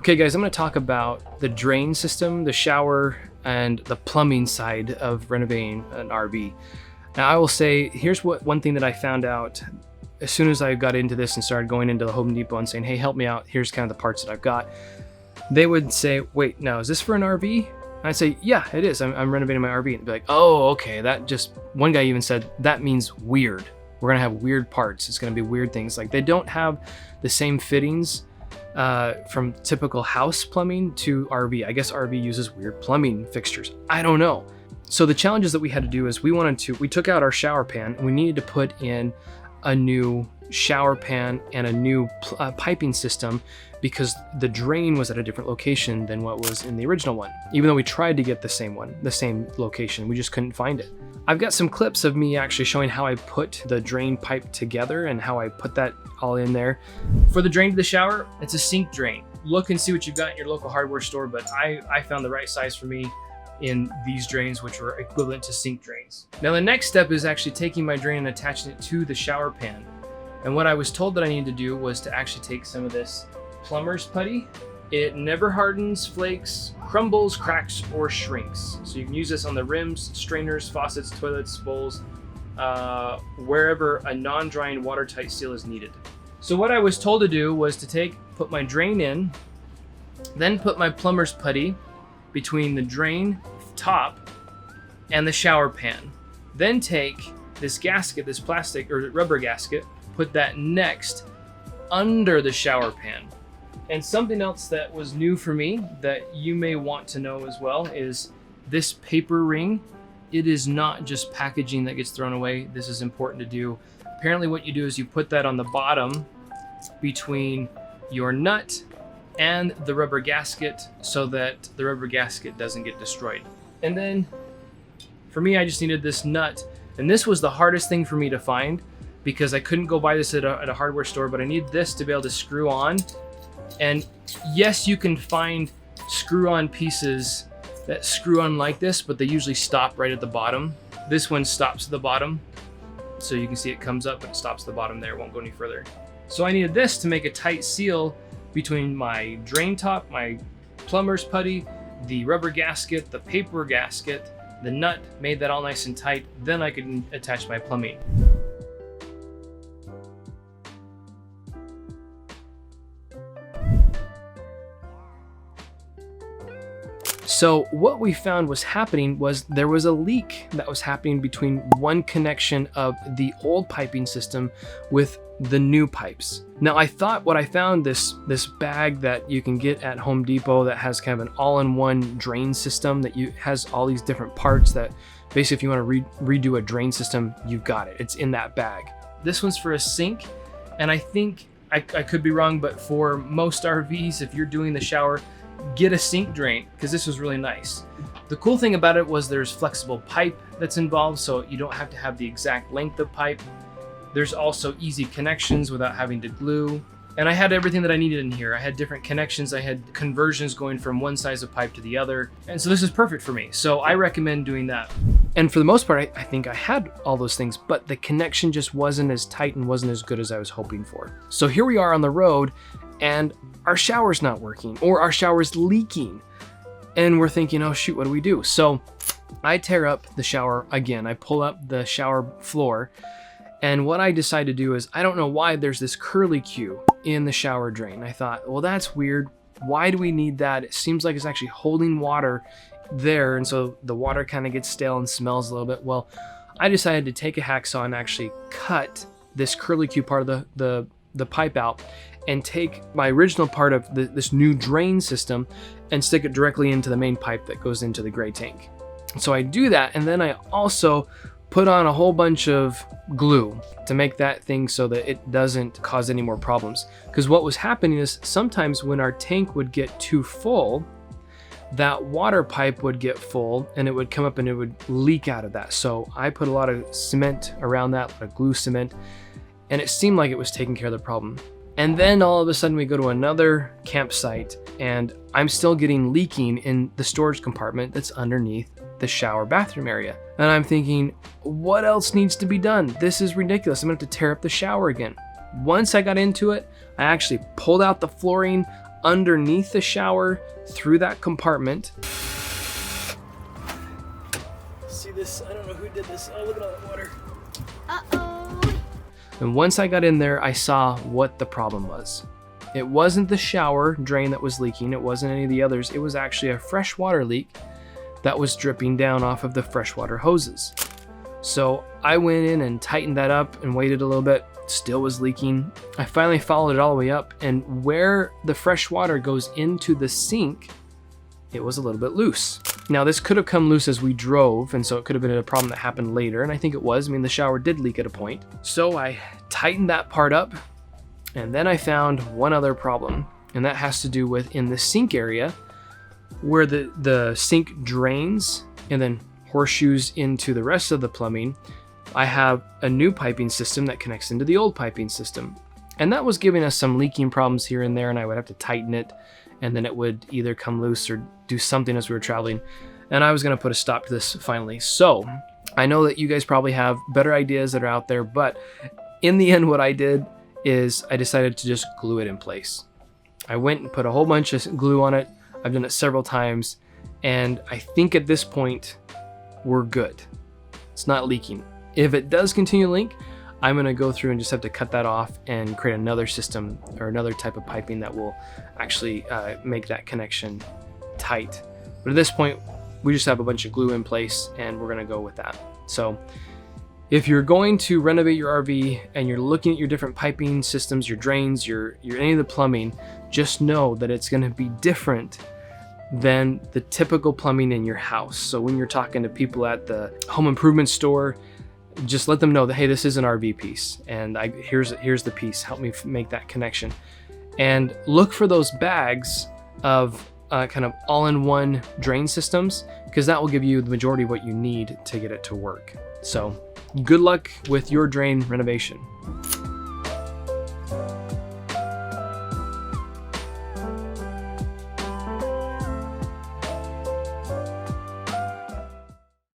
Okay guys, I'm gonna talk about the drain system, the shower, and the plumbing side of renovating an RV. Now I will say, here's one thing that I found out as soon as I got into this and started going into the Home Depot and saying, hey, help me out, here's kind of the parts that I've got. They would say, wait, now is this for an RV? And I'd say, yeah, it is, I'm renovating my RV. And they'd be like, oh, okay, one guy even said, that means weird. We're gonna have weird parts, it's gonna be weird things. Like they don't have the same fittings from typical house plumbing to RV. I guess RV uses weird plumbing fixtures. I don't know. So the challenges that we had to do is we took out our shower pan and we needed to put in a new shower pan and a new piping system because the drain was at a different location than what was in the original one. Even though we tried to get the same location, we just couldn't find it. I've got some clips of me actually showing how I put the drain pipe together and how I put that all in there. For the drain to the shower, it's a sink drain. Look and see what you've got in your local hardware store, but I found the right size for me in these drains, which were equivalent to sink drains. Now the next step is actually taking my drain and attaching it to the shower pan. And what I was told that I needed to do was to actually take some of this plumber's putty. It never hardens, flakes, crumbles, cracks, or shrinks. So you can use this on the rims, strainers, faucets, toilets, bowls, wherever a non-drying watertight seal is needed. So what I was told to do was to put my drain in, then put my plumber's putty between the drain top and the shower pan. Then take this gasket, this plastic or rubber gasket, put that next under the shower pan. And something else that was new for me that you may want to know as well is this paper ring. It is not just packaging that gets thrown away. This is important to do. Apparently what you do is you put that on the bottom between your nut and the rubber gasket so that the rubber gasket doesn't get destroyed. And then for me, I just needed this nut. And this was the hardest thing for me to find because I couldn't go buy this at a hardware store, but I need this to be able to screw on. And yes, you can find screw-on pieces that screw on like this, but they usually stop right at the bottom. This one stops at the bottom. So you can see it comes up and stops at the bottom there, it won't go any further. So I needed this to make a tight seal between my drain top, my plumber's putty, the rubber gasket, the paper gasket, the nut, made that all nice and tight. Then I could attach my plumbing. So what we found was happening was there was a leak that was happening between one connection of the old piping system with the new pipes. Now I thought what I found, this bag that you can get at Home Depot that has kind of an all-in-one drain system that has all these different parts that basically if you want to redo a drain system, you've got it. It's in that bag. This one's for a sink, and I think, I could be wrong, but for most RVs, if you're doing the shower, get a sink drain because this was really nice. The cool thing about it was there's flexible pipe that's involved, so you don't have to have the exact length of pipe. There's also easy connections without having to glue. And I had everything that I needed in here. I had different connections. I had conversions going from one size of pipe to the other. And so this is perfect for me. So I recommend doing that. And for the most part, I think I had all those things, but the connection just wasn't as tight and wasn't as good as I was hoping for. So here we are on the road and our shower's not working or our shower's leaking. And we're thinking, oh shoot, what do we do? So I tear up the shower again. I pull up the shower floor. And what I decide to do is, I don't know why there's this curly Q in the shower drain. I thought, well, that's weird. Why do we need that? It seems like it's actually holding water there. And so the water kind of gets stale and smells a little bit. Well, I decided to take a hacksaw and actually cut this curly Q part of the pipe out and take my original part of this new drain system and stick it directly into the main pipe that goes into the gray tank. So I do that. And then I also put on a whole bunch of glue to make that thing so that it doesn't cause any more problems. Because what was happening is sometimes when our tank would get too full, that water pipe would get full and it would come up and it would leak out of that. So I put a lot of cement around that, a lot of glue cement, and it seemed like it was taking care of the problem. And then all of a sudden we go to another campsite and I'm still getting leaking in the storage compartment that's underneath the shower bathroom area. And I'm thinking, what else needs to be done? This is ridiculous. I'm gonna have to tear up the shower again. Once I got into it, I actually pulled out the flooring, underneath the shower through that compartment. See this? I don't know who did this. Oh, look at all that water. Uh-oh. And once I got in there, I saw what the problem was. It wasn't the shower drain that was leaking. It wasn't any of the others. It was actually a freshwater leak that was dripping down off of the freshwater hoses. So I went in and tightened that up and waited a little bit. Still was leaking. I finally followed it all the way up, and where the fresh water goes into the sink, it was a little bit loose. Now this could have come loose as we drove, and so it could have been a problem that happened later, and I think it was. I mean, the shower did leak at a point. So I tightened that part up, and then I found one other problem, and that has to do with in the sink area where the sink drains and then horseshoes into the rest of the plumbing. I have a new piping system that connects into the old piping system. And that was giving us some leaking problems here and there, and I would have to tighten it, and then it would either come loose or do something as we were traveling. And I was gonna put a stop to this finally. So I know that you guys probably have better ideas that are out there, but in the end, what I did is I decided to just glue it in place. I went and put a whole bunch of glue on it. I've done it several times, and I think at this point, we're good. It's not leaking. If it does continue to leak, I'm gonna go through and just have to cut that off and create another system or another type of piping that will actually make that connection tight. But at this point, we just have a bunch of glue in place, and we're gonna go with that. So if you're going to renovate your RV and you're looking at your different piping systems, your drains, your any of the plumbing, just know that it's gonna be different than the typical plumbing in your house. So when you're talking to people at the home improvement store, just let them know that, hey, this is an RV piece, and here's the piece. Help me make that connection. And look for those bags of kind of all-in-one drain systems, because that will give you the majority of what you need to get it to work. So good luck with your drain renovation.